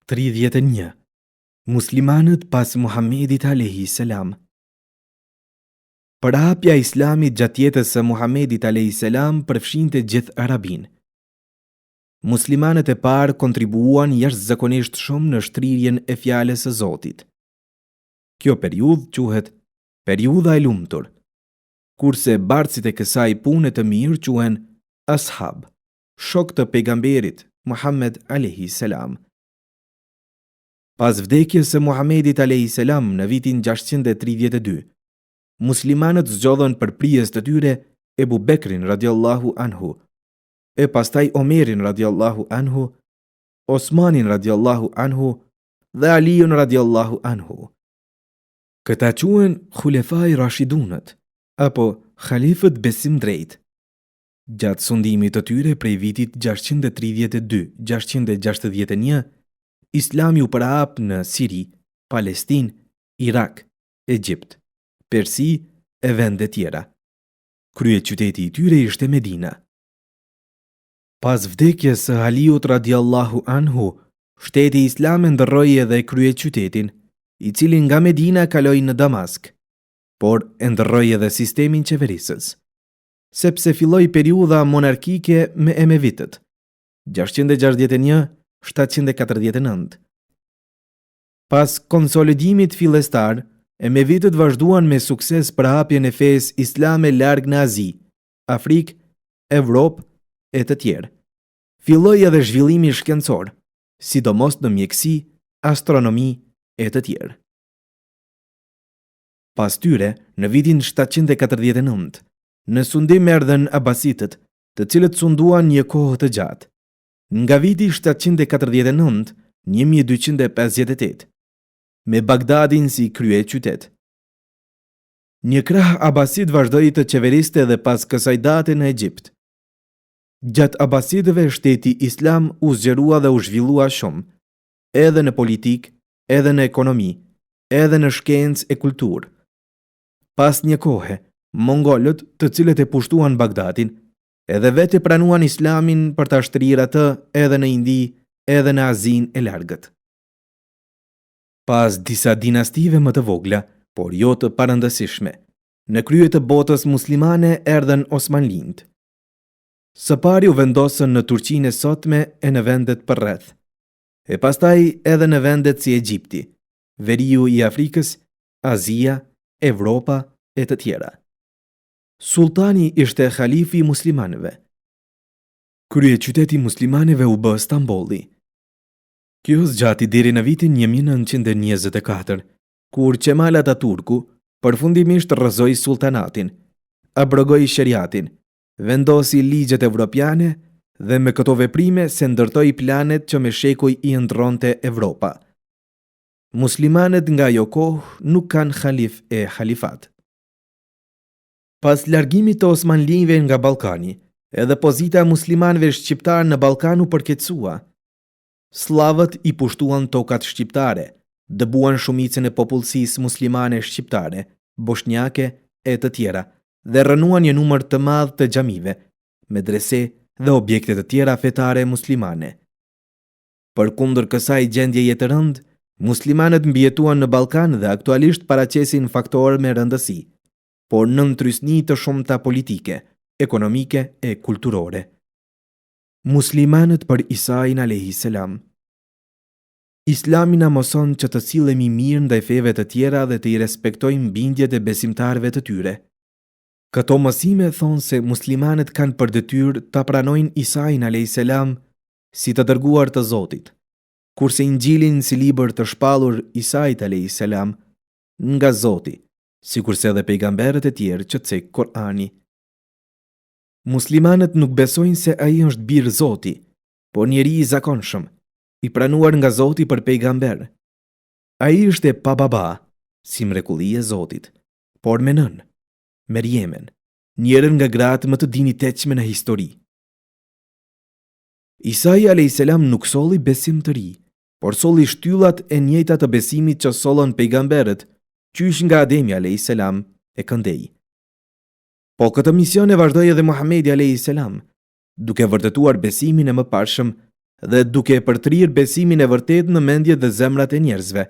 31. Muslimanët pas Muhamedit a.s. Përhapja e Islamit gjatë jetës së Muhamedit a.s. përfshinte gjithë Arabin. Muslimanët e parë kontribuan jashtëzakonisht shumë në shtrirjen e fjalës së Zotit. Kjo periudhë quhet periudha e lumtur, kurse bartësit e kësaj pune të mirë quhen ashab, shok të pejgamberit Muhammed a.s. Pas vdekjes së Muhamedit a.s. në vitin 632, muslimanët zgjodhën përprijes të tyre Ebu Bekrin radiallahu anhu, e pastaj Omerin radiallahu anhu, Osmanin radiallahu anhu dhe Aliun radiallahu anhu. Këta quhen Khulefai Rashidunët, apo Khalifët besim drejt. Gjatë sundimit të tyre prej vitit 632-661, Islami u përhap në Siri, Palestinë, Irak, Egjipt, Persi e vende tjera. Kryeqyteti i tyre ishte Medina. Pas vdekjes së Aliut radiallahu anhu, shteti islam e ndërroi edhe kryeqytetin, i cili nga Medina kaloi në Damask, por e ndërroi edhe sistemin qeverisës, sepse filloi periudha monarkike me Emevitët, 661-749. Pas konsolidimit fillestar, Emevitët vazhduan me sukses përhapjen e fesë islame larg në Azi, Afrikë, Evropë e të tjerë. Filloi edhe zhvillimi shkencor, sidomos në mjeksi, astronomi e të tjerë. Pas tyre, në vitin 749, në sundim erdhen Abasitët, të cilët sunduan një kohë të gjatë. Nga viti 749-1258, me Bagdadin si krye qytet. Një krah Abasit vazhdoi të qeveriste dhe pas kësaj date në Egjipt. Gjatë Abasidëve shteti islam u zgjerua dhe u zhvillua shumë, edhe në politik, edhe në ekonomi, edhe në shkencë e kulturë. Pas një kohe, mongolët, të cilët e pushtuan Bagdadin, edhe vetë pranuan islamin për ta shtrirë atë edhe në Indi, edhe në Azin e largët. Pas disa dinastive më të vogla, por jo të parëndësishme, në krye të botës muslimane erdhen Osmanlinë. Së pari u vendosën në Turqinë e sotme e në vendet përreth, e pastaj edhe në vendet si Egjipti, veriu i Afrikës, Azia, Evropa e të tjera. Sultani ishte khalifi i muslimanëve. Kryeqyteti i muslimanëve u bë Stambolli. Kjo zgjati deri në vitin 1924, kur Kemal Atatürku përfundimisht rrëzoi sultanatin, abrogoi sheriatin, vendosi ligjet evropiane dhe me këto veprime se ndërtoi planet që me shekuj i ndronte Evropa. Muslimanët nga ajo kohë nuk kanë khalif e halifat. Pas largimit të Osmanlijve nga Ballkani, edhe pozita e muslimanëve shqiptar në Ballkan u përkeqësua. Slavët i pushtuan tokat shqiptare, dëbuan shumicën e popullsisë muslimane shqiptare, bosnjake e të tjera, dhe rënuan një numër të madh të xhamive, medrese dhe objekte të tjera fetare muslimane. Përkundër kësaj gjendjeje të rëndë, muslimanët mbijetuan në Ballkan dhe aktualisht paraqesin faktorë me rëndësi, por në ndrysni të shumta politike, ekonomike e kulturore. Muslimanët për Isain a.s. Islami na mëson që të sillemi mirë ndaj feve të tjera dhe të i respektojmë bindjet e besimtarëve të tyre. Këto mësime thonë se muslimanët kanë për detyrë ta pranojnë Isain a.s. si të dërguar të Zotit, kurse Injilin si libër të shpallur Isait a.s. nga Zoti, sikurse edhe pejgamberët e tjerë që cek Kur'ani. Muslimanët nuk besojnë se ai është birë Zoti, por njeri i zakonshëm, i pranuar nga Zoti për pejgamber. Ai ishte pa baba, si mrekulli e Zotit, por me nën, Merjemen, njërën nga gratë më të dinjitetshme në histori. Isai a.s. nuk solli besim të ri, por solli shtyllat e njëjta të besimit që sollën pejgamberët, qysh nga Ademi a.s. e këndej. Po këtë mision e vazhdoi edhe Muhamedi a.s. duke vërtetuar besimin e mëparshëm dhe duke përtrirë besimin e vërtet në mendje dhe zemrat e njerëzve.